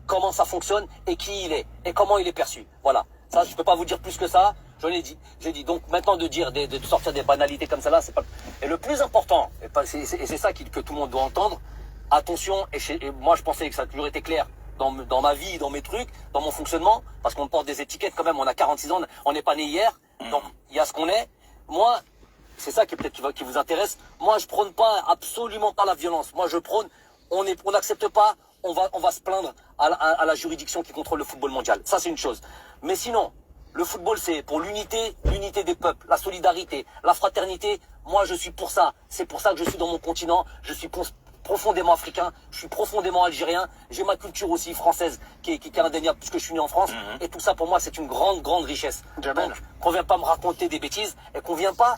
comment ça fonctionne et qui il est, et comment il est perçu. Voilà, ça je peux pas vous dire plus que ça, je l'ai dit. J'ai dit, donc maintenant de sortir des banalités comme ça là, c'est pas... Et le plus important, et c'est ça que tout le monde doit entendre, attention, et moi je pensais que ça a toujours été clair, dans ma vie, dans mes trucs, dans mon fonctionnement, parce qu'on porte des étiquettes quand même, on a 46 ans, on n'est pas né hier, donc il y a ce qu'on est. Moi, c'est ça qui vous intéresse. Moi, je prône pas absolument pas la violence. Moi, je prône, on n'accepte pas, on va se plaindre à la juridiction qui contrôle le football mondial. Ça, c'est une chose. Mais sinon, le football, c'est pour l'unité des peuples, la solidarité, la fraternité. Moi, je suis pour ça. C'est pour ça que je suis dans mon continent. Je suis pour profondément africain, je suis profondément algérien, j'ai ma culture aussi française qui est indéniable puisque je suis né en France. Et tout ça pour moi c'est une grande richesse. Jamel. Donc qu'on vient pas me raconter des bêtises et qu'on vient pas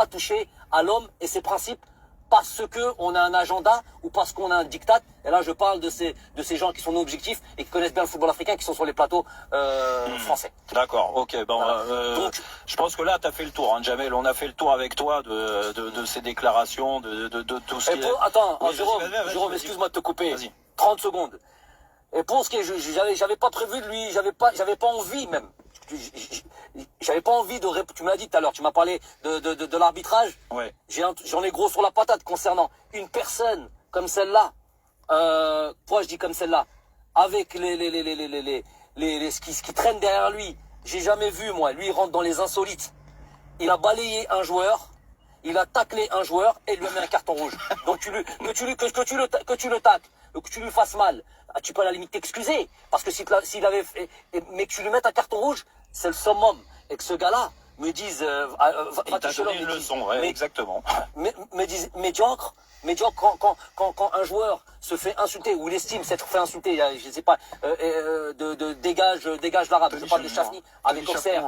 toucher à l'homme et ses principes parce que on a un agenda ou parce qu'on a un diktat. Et là je parle de ces gens qui sont nos objectifs et qui connaissent bien le football africain, qui sont sur les plateaux français. D'accord, ok. Bon, Voilà. Donc, je pense que là tu as fait le tour, hein, Jamel. On a fait le tour avec toi de ces déclarations, de tout ce qui est... Attends, Oui, Jérôme, vas-y. excuse-moi de te couper. Vas-y. 30 secondes. Et pour ce qui est, j'avais pas prévu de lui, j'avais pas envie même. J'avais pas envie de tu me l'as dit tout à l'heure, tu m'as parlé de l'arbitrage. Ouais. J'en ai gros sur la patate concernant une personne comme celle-là. Pourquoi je dis comme celle-là? Avec ce qui traîne derrière lui. J'ai jamais vu, moi. Lui, il rentre dans les insolites. Il a balayé un joueur. Il a taclé un joueur et il lui a mis un carton rouge. Donc que tu le tacles, que tu lui fasses mal, tu peux à la limite t'excuser. Parce que s'il avait fait, mais que tu lui mettes un carton rouge, c'est le summum. Et que ce gars-là me dise, Il t'a donné une leçon, ouais, exactement. Me dise médiocre quand un joueur se fait insulter ou il estime s'être fait insulter, je sais pas, dégage l'arabe, je parle de Chafni avec Auxerre,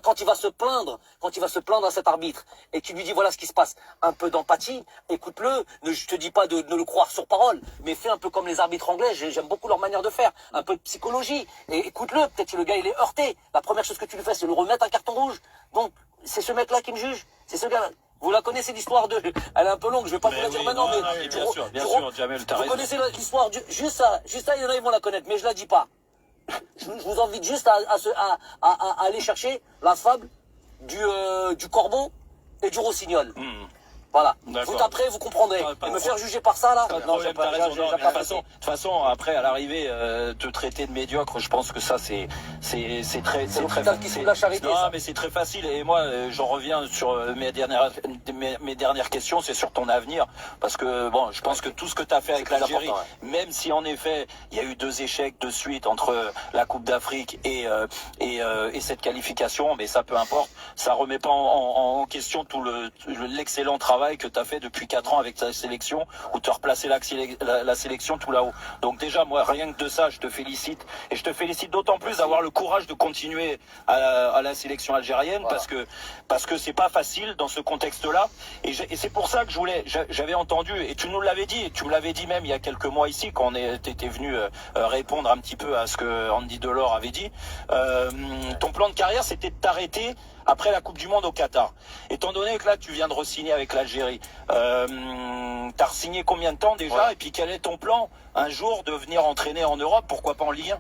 quand il va se plaindre à cet arbitre et qu'il lui dit voilà ce qui se passe, un peu d'empathie, écoute-le, je te dis pas de le croire sur parole, mais fais un peu comme les arbitres anglais, j'aime beaucoup leur manière de faire, un peu de psychologie, et écoute-le, peut-être que le gars il est heurté, la première chose que tu lui fais c'est lui remettre un carton rouge, donc c'est ce mec-là qui me juge, c'est ce gars-là. Vous la connaissez l'histoire de... Elle est un peu longue, je vais pas vous la dire maintenant, mais... Bien sûr, Jamel, t'as raison. Vous connaissez l'histoire, juste ça, il y en a, ils vont la connaître, mais je la dis pas. Je vous invite juste à aller chercher la fable du corbeau et du rossignol. Voilà. Vous après, vous comprendrez. Et me faire juger par ça, là. Non, t'as raison. De toute façon, après, à l'arrivée, te traiter de médiocre, je pense que ça, c'est très facile. Non, mais c'est très facile. Et moi, j'en reviens sur mes dernières questions, c'est sur ton avenir. Parce que, bon, je pense que tout ce que tu as fait avec l'Algérie, même si en effet, il y a eu 2 échecs de suite entre la Coupe d'Afrique et cette qualification, mais ça, peu importe. Ça remet pas en question tout l'excellent travail que tu as fait depuis 4 ans avec ta sélection, où tu as replacé la sélection tout là-haut. Donc déjà, moi, rien que de ça, je te félicite. Et je te félicite d'autant plus d'avoir le courage de continuer à la sélection algérienne, voilà. parce que c'est pas facile dans ce contexte-là. Et c'est pour ça que j'avais entendu, et tu nous l'avais dit, et tu me l'avais dit même il y a quelques mois ici, quand t'étais venu répondre un petit peu à ce que Andy Delors avait dit. Ton plan de carrière, c'était de t'arrêter après la Coupe du Monde au Qatar. Étant donné que là, tu viens de re-signer avec l'Algérie, t'as re-signé combien de temps déjà? Et puis quel est ton plan? Un jour de venir entraîner en Europe, pourquoi pas en Ligue 1?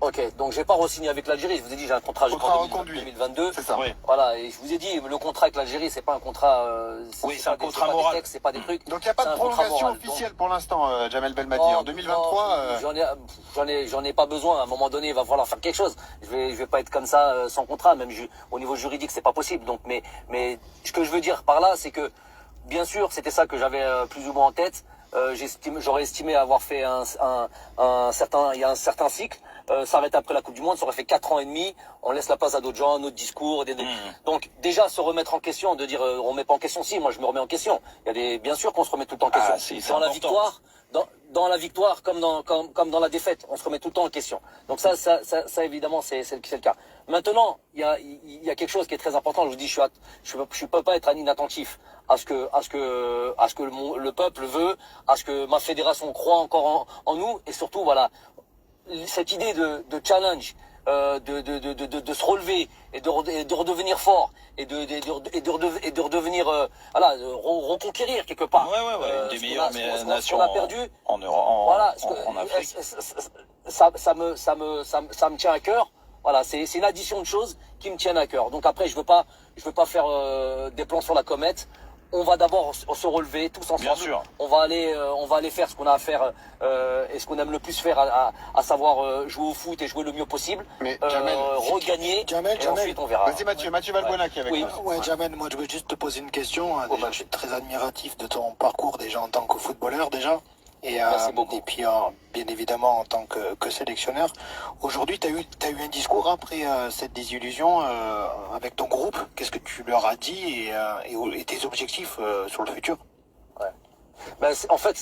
Ok, donc j'ai pas re-signé avec l'Algérie. Je vous ai dit j'ai un contrat jusqu'en 2022. C'est ça. Oui. Voilà, et je vous ai dit le contrat avec l'Algérie c'est pas un contrat. C'est un contrat moral. C'est pas des trucs. Donc il n'y a pas de prolongation officielle pour l'instant, Jamel Belmadi. En 2023. J'en ai pas besoin. À un moment donné, il va falloir faire quelque chose. Je vais pas être comme ça sans contrat. Même au niveau juridique, c'est pas possible. Donc, mais ce que je veux dire par là, c'est que bien sûr, c'était ça que j'avais plus ou moins en tête. J'aurais estimé avoir fait un certain cycle. S'arrêter après la Coupe du Monde, ça aurait fait 4 ans et demi. On laisse la place à d'autres gens, notre discours. Donc déjà se remettre en question, de dire on remet pas en question. Si, moi je me remets en question. Bien sûr qu'on se remet tout le temps en question. Dans la victoire, dans la victoire comme dans la défaite, on se remet tout le temps en question. Donc ça évidemment c'est le cas. Maintenant, il y a quelque chose qui est très important. Je vous dis, je peux pas être inattentif à ce que le peuple veut, à ce que ma fédération croit encore en nous, et surtout voilà cette idée de challenge, de se relever et de redevenir fort et de redevenir reconquérir quelque part. Une des meilleures nations qu'on a perdu en Afrique. Ça me tient à cœur. Voilà, c'est une addition de choses qui me tiennent à cœur. Donc après, je veux pas faire des plans sur la comète. On va d'abord se relever tous ensemble. Bien sûr. On va aller faire ce qu'on a à faire et ce qu'on aime le plus faire, à savoir jouer au foot et jouer le mieux possible. Mais Jamel, regagner. Et ensuite on verra. Vas-y Mathieu Valbuena qui est avec nous. Ouais, Jamel, moi je veux juste te poser une question. Déjà, je suis très admiratif de ton parcours déjà en tant que footballeur déjà. Merci beaucoup. Et puis, bien évidemment, en tant que sélectionneur. Aujourd'hui, tu as eu un discours après cette désillusion avec ton groupe. Qu'est-ce que tu leur as dit et tes objectifs sur le futur? En fait,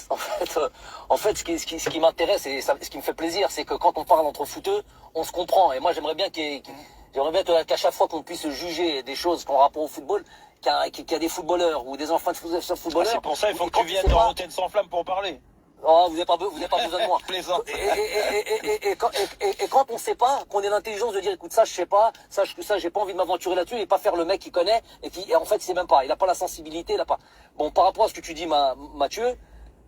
ce qui m'intéresse et ce qui me fait plaisir, c'est que quand on parle entre footeux, on se comprend. Et moi, j'aimerais bien qu'à chaque fois qu'on puisse juger des choses qu'on rapport au football, qu'il y a des footballeurs ou des enfants de footballeurs. C'est pour ça il faut que tu viennes dans Rotten sans flamme pour parler. Oh, vous n'avez pas besoin de moi. Plaisante. Et quand on sait pas, qu'on ait l'intelligence de dire, écoute, ça, je sais pas, ça, j'ai pas envie de m'aventurer là-dessus et pas faire le mec qui connaît et en fait, il sait même pas. Il a pas la sensibilité, il a pas. Bon, par rapport à ce que tu dis, Mathieu,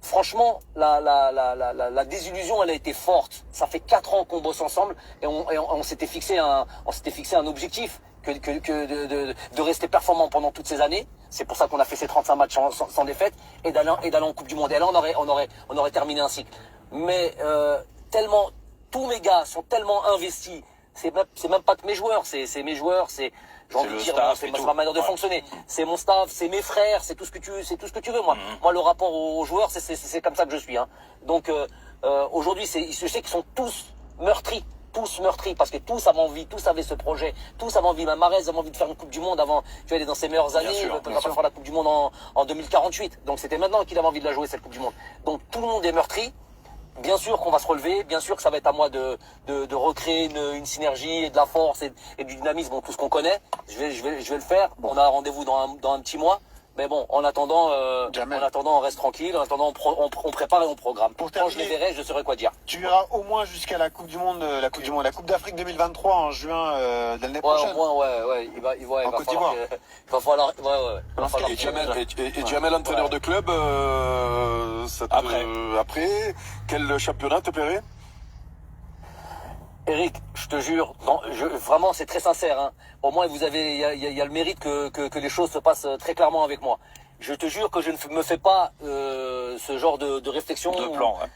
franchement, la désillusion, elle a été forte. Ça fait 4 ans qu'on bosse ensemble et on s'était fixé un objectif de rester performant pendant toutes ces années. C'est pour ça qu'on a fait ces 35 matchs sans défaite et d'aller en Coupe du Monde. Et là, on aurait terminé un cycle. Mais tellement, tous mes gars sont tellement investis. C'est même pas que mes joueurs, c'est mes joueurs, j'ai envie de dire, c'est ma manière de fonctionner. C'est mon staff, c'est mes frères, c'est tout ce que tu veux, moi. Moi, le rapport aux joueurs, c'est comme ça que je suis, hein. Donc, aujourd'hui, je sais qu'ils sont tous meurtris, parce que tous avaient envie, tous avaient ce projet, tous avaient envie. Même Mahrez avait envie de faire une Coupe du Monde avant, tu vois, il est dans ses meilleures années, il va pas faire la Coupe du Monde en 2048. Donc, c'était maintenant qu'il avait envie de la jouer, cette Coupe du Monde. Donc, tout le monde est meurtri. Bien sûr qu'on va se relever, bien sûr que ça va être à moi de recréer une synergie et de la force et du dynamisme, bon, tout ce qu'on connaît. Je vais le faire. On a un rendez-vous dans un petit mois. Mais bon, en attendant, on reste tranquille. En attendant, on prépare et on programme. Quand je les verrai, je saurai quoi dire. Tu verras au moins jusqu'à la Coupe du Monde, la Coupe d'Afrique 2023 en juin de l'année prochaine. Au moins, ouais. Il va falloir. Et Jamel, entraîneur de club, après, quel championnat te plairait? Eric, je te jure, vraiment, c'est très sincère, hein. Au moins, il y a le mérite que les choses se passent très clairement avec moi. Je te jure que je ne me fais pas ce genre de réflexion. De plan, ouais.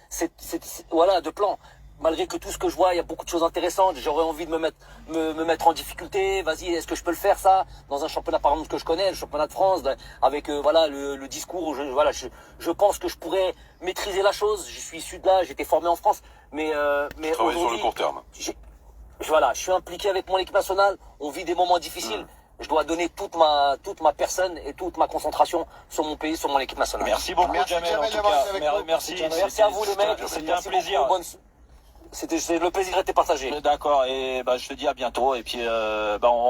Voilà, de plan. Malgré que tout ce que je vois, il y a beaucoup de choses intéressantes. J'aurais envie de me mettre en difficulté. Vas-y, est-ce que je peux le faire, ça, dans un championnat, par exemple, que je connais, le championnat de France, avec le discours où je pense que je pourrais maîtriser la chose. Je suis issu de là, j'ai été formé en France, mais Travailler sur le court terme. Je suis impliqué avec mon équipe nationale. On vit des moments difficiles. Je dois donner toute ma personne et toute ma concentration sur mon pays, sur mon équipe nationale. Merci beaucoup, Jamel, en tout cas. Merci à vous, les mecs. C'était un plaisir. Le plaisir était partagé. D'accord, et je te dis à bientôt. Et puis,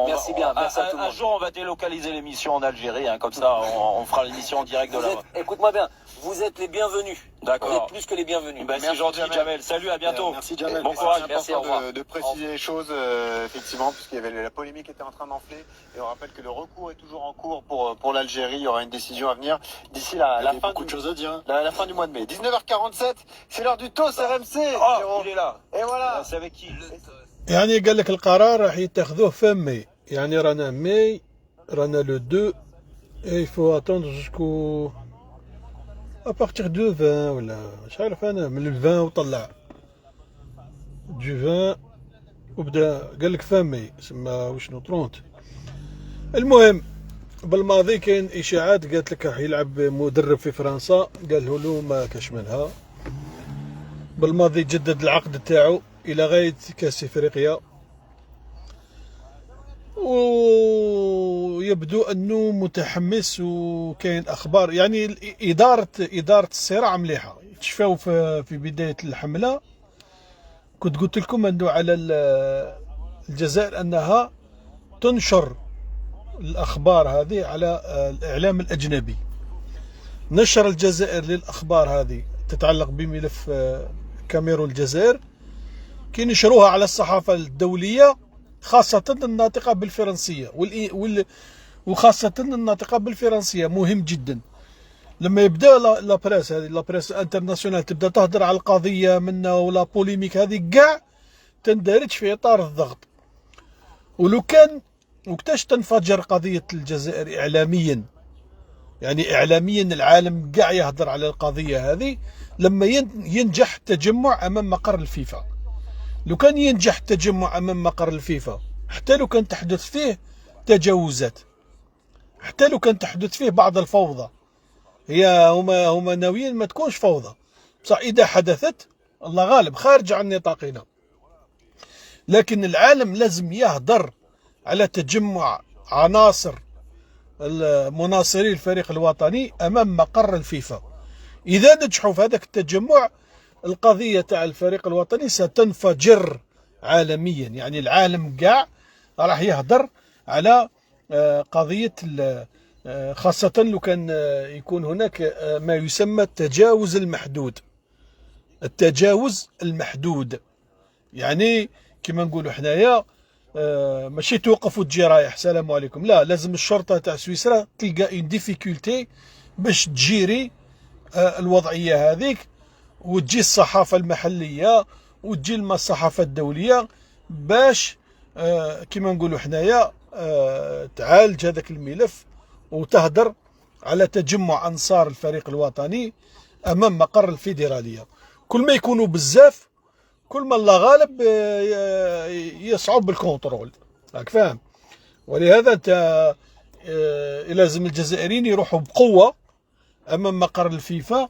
merci bien, merci à tout le monde. Un jour, on va délocaliser l'émission en Algérie, hein, comme ça, on fera l'émission en direct de là-bas. Écoute-moi bien, vous êtes les bienvenus. D'accord. Vous êtes plus que les bienvenus. C'est gentil, Jamel. Salut, à bientôt. Merci, Jamel. Bon courage. Merci, au revoir. De préciser les choses, effectivement, puisqu'il y avait la polémique était en train d'enfler. Et on rappelle que le recours est toujours en cours pour l'Algérie. Il y aura une décision à venir d'ici la fin du mois de mai. 19h47, c'est l'heure du TOS RMC. Oh, il est là. Et voilà. C'est avec qui? يعني قال لك القرار راح يتخذوه في ماي، يعني رانا ماي، رانا لو 2 اي فو اتوندر جوسكو ابارتيغ دو 20 ولا مش عارف انا من ال 20 وطلع دو 20 وبدا قال لك في ماي سما وشنو 30. المهم بالماضي كاين اشاعات قالت لك راح يلعب مدرب في فرنسا، قاله له ما كاش منها. بالماضي جدد العقد تاعو الى غايه كاس افريقيا، ويبدو انه متحمس وكاين اخبار، يعني اداره الصراع مليحه. تشفاو في بدايه الحمله كنت قلت لكم انه على الجزائر انها تنشر الاخبار هذه على الاعلام الاجنبي. نشر الجزائر للاخبار هذه تتعلق بملف كاميرون الجزائر كي نشروها على الصحافة الدولية، خاصة الناطقة بالفرنسية وخاصة الناطقة بالفرنسية. مهم جدا لما يبدا لابريس هذه لابريس انترناسيونال تبدا تهدر على القضية منا ولا بوليميك هذه كاع تندرج في اطار الضغط. ولو كان وقتاش تنفجر قضية الجزائر اعلاميا، يعني اعلاميا العالم كاع يهدر على القضية هذه لما ينجح تجمع امام مقر الفيفا. لو كان ينجح التجمع امام مقر الفيفا، حتى لو كان تحدث فيه تجاوزات، حتى لو كان تحدث فيه بعض الفوضى، هما ناويين ما تكونش فوضى، بصح اذا حدثت الله غالب خارج عن نطاقنا. لكن العالم لازم يهدر على تجمع عناصر مناصري الفريق الوطني امام مقر الفيفا. إذا نجحوا في هذاك التجمع القضية تاع الفريق الوطني ستنفجر عالميا، يعني العالم كاع راح يهدر على قضية، خاصة لو كان يكون هناك ما يسمى التجاوز المحدود. التجاوز المحدود يعني كما نقولوا حنايا ماشي توقف وتجي رايح السلام عليكم، لا، لازم الشرطة تاع سويسرا تلقى ان ديفيكولتي باش تجيري الوضعية هذيك، وتجي الصحافة المحلية وتجي الصحافة الدولية باش كما نقولوا حنايا تعالج هذاك الملف وتهدر على تجمع أنصار الفريق الوطني أمام مقر الفيدرالية. كل ما يكونوا بزاف كل ما الله غالب يصعب الكونترول، راك فاهم. ولهذا انت لازم الجزائريين يروحوا بقوة أمام مقر الفيفا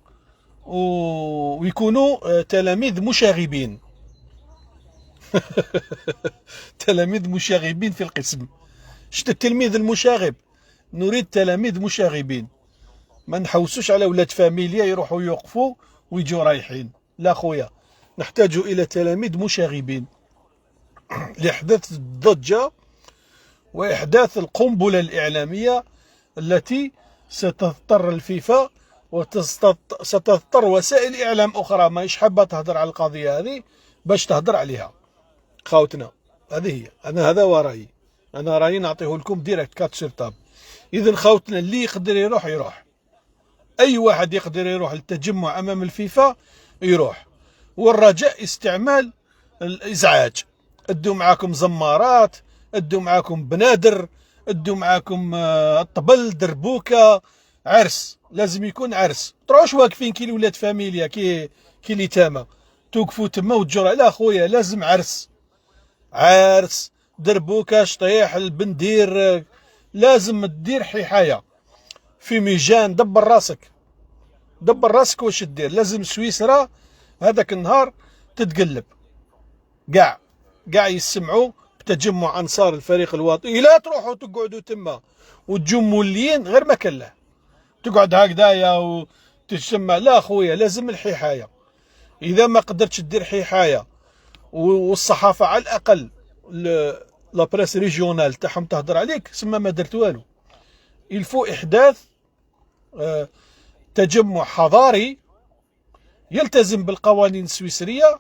ويكونوا تلاميذ مشاغبين تلاميذ مشاغبين في القسم. شت التلميذ المشاغب؟ نريد تلاميذ مشاغبين، ما نحوسوش على ولاد فاميليا يروحوا يوقفوا ويجوا رايحين، لا خويا، نحتاج إلى تلاميذ مشاغبين لإحداث الضجة وإحداث القنبلة الإعلامية التي ستضطر الفيفا وستضطر وسائل إعلام أخرى ما حابة تهدر على القضية هذه باش تهدر عليها. خاوتنا هذه هي، أنا هذا ورأيي، أنا رأيي نعطيه لكم ديريكت كات سير تاب. إذن خاوتنا اللي يقدر يروح يروح، أي واحد يقدر يروح للتجمع أمام الفيفا يروح، والرجاء استعمال الإزعاج. ادوا معاكم زمارات، ادوا معاكم بنادر، ادوا معاكم الطبل، دربوكة، عرس، لازم يكون عرس. تروحوش واقفين كي ولاد فاميليا كي اليتامى توقفوا تما وتجروا، لا خويا، لازم عرس، عرس، دربوكة، شطيح، البندير، لازم تدير حيحاية في ميجان. دبر راسك، دبر راسك واش دير. لازم سويسرا هذاك النهار تتقلب، قاع يسمعوا بتجمع انصار الفريق الوطني. لا تروحوا تقعدوا تما وتجوا موليين غير ما كان له، تقعد هكذايا وتجتمع، لا خويا، لازم الحيحايه. اذا ما قدرتش دير حيحايه والصحافه على الاقل لا بريس ريجيونال تاعهم تهضر عليك، سما ما درت والو. الفو احداث تجمع حضاري يلتزم بالقوانين السويسريه،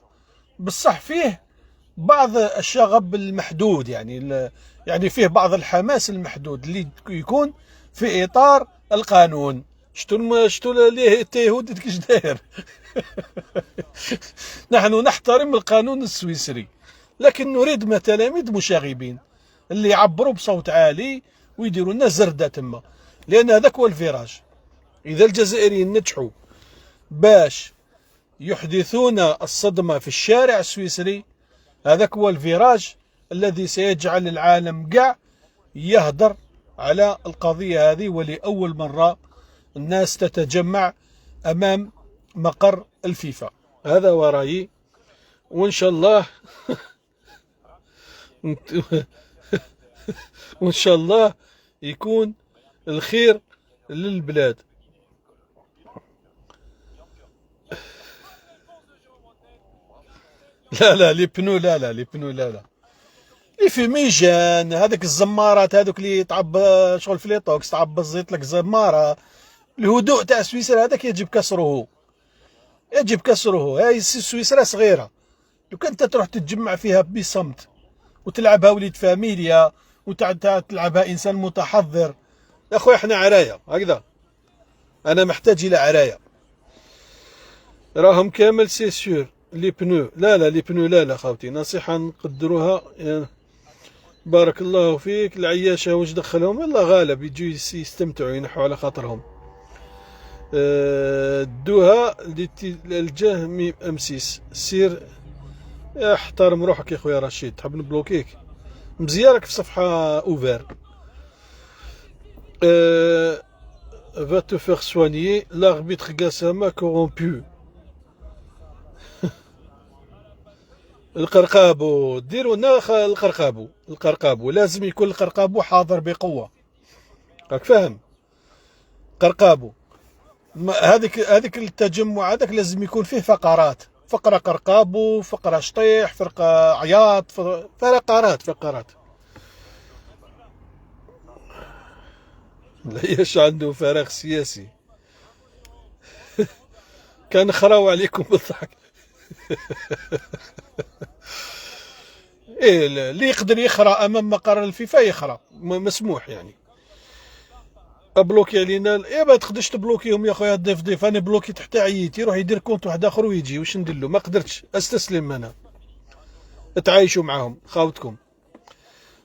بصح فيه بعض الشغب المحدود، يعني فيه بعض الحماس المحدود اللي يكون في اطار القانون. شتو ليه التيهود كيش داير نحن نحترم القانون السويسري، لكن نريد تلاميذ مشاغبين اللي يعبروا بصوت عالي ويديروا لنا زردة تما، لان هذاك هو الفيراج. اذا الجزائريين نجحوا باش يحدثون الصدمة في الشارع السويسري، هذاك هو الفيراج الذي سيجعل العالم كاع يهدر على القضية هذه. ولأول مرة الناس تتجمع أمام مقر الفيفا. هذا هو رأيي، وإن شاء الله وإن شاء الله يكون الخير للبلاد. لا لي بنو، لا لي بنو، لا لي في ميجان، هذاك الزمارات هذوك اللي تعب شغل في ليطوكس، تعب الزيت لك زماره. الهدوء تاع سويسرا هذاك يجب كسره، يجب كسره. هاي سويسرا صغيره، لو كنت تروح تتجمع فيها بصمت وتلعبها وليد فاميليا وتلعبها انسان متحضر، يا خويا احنا عرايا هكذا، انا محتاج الى عرايا. راهم كامل سي سور لي بنو، لا لي بنو، لا خاوتي، نصيحة نقدروها. بارك الله فيك. العياشة واش دخلهم؟ والله غالب يجوا يستمتعوا ينحوا على خاطرهم. دوها الجاه ميم امسيس، سير احترم روحك يا خويا رشيد، تحب نبلوكيك مزيان، راك في صفحة اوفر. va te faire soigner, l'arbitre Gassama corrompu. القرقابو ديروا لنا القرقابو لازم يكون القرقابو حاضر بقوة، راك فاهم؟ قرقابو هذيك التجمع هذاك لازم يكون فيه فقرات، فقرة قرقابو، فقرة شطيح، فقرة عياط، فقرات. ليش عنده فراغ سياسي. كان خراو عليكم بالضحك. ايه اللي يقدر يخرا امام مقر الفيفا يخرا، مسموح يعني. بلوكي علينا، ايه ما تقدرش تبلوكيهم يا خويا. ضيف انا بلوكيت حتى عييت، يروح يدير كونت واحد اخر ويجي، واش ندير له؟ ما قدرتش استسلم انا. تعايشوا معاهم خاوتكم.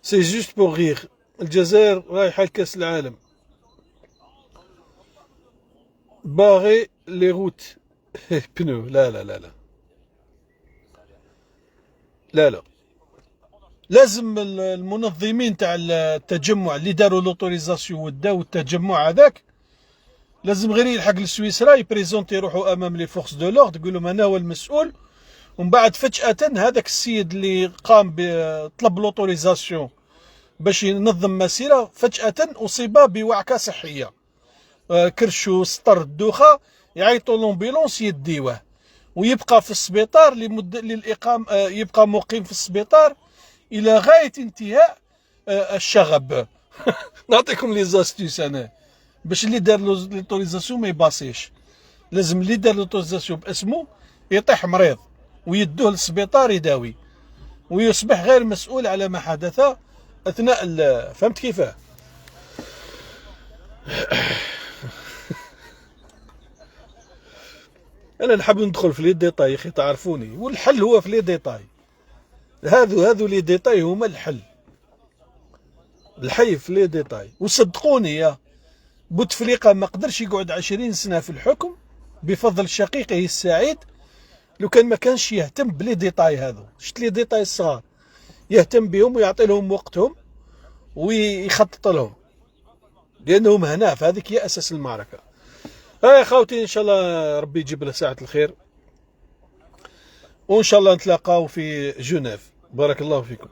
سي جوست بوغ غير. الجزائر رايحه لكاس العالم، باغي لي روت بنو. لا لازم المنظمين تاع التجمع اللي داروا لوتوريزاسيون وداو التجمع هذاك، لازم غير يلحق لسويسرا يبريزونتي روحو امام لي فورس دو لورد، يقول لهم انا هو المسؤول. ومن بعد فجأة هذاك السيد اللي قام بطلب لوتوريزاسيون باش ينظم مسيرة، فجأة أصيب بوعكة صحية، كرشو سطر الدوخة، يعيطوا لومبيلونس يديوه، ويبقى في السبيطار للإقامة، يبقى مقيم في السبيطار إلى غاية انتهاء الشغب. نعطيكم لي زاستيس أنا باش اللي دار لوتوريزاسيون ما يباصيش. لازم اللي دار لوتوريزاسيون باسمه يطيح مريض ويدوه للسبيطار يداوي، ويصبح غير مسؤول على ما حدث أثناء فهمت كيفاه؟ أنا نحب ندخل في لي ديتاي يا أخي، تعرفوني، والحل هو في لي ديتاي. هذو لي ديتاي هما الحل. الحي في لي ديتاي. وصدقوني يا بوتفليقة ما قدرش يقعد 20 سنة في الحكم بفضل شقيقه السعيد، لو كان ما كانش يهتم بلي ديتاي هذو. شت لي ديتاي الصغار يهتم بهم ويعطي لهم وقتهم ويخطط لهم، لأنهم هنا فهذيك هي أساس المعركة. يا خاوتي إن شاء الله ربي يجيب له ساعة الخير، وإن شاء الله نتلاقاو في جنيف. بارك الله فيكم.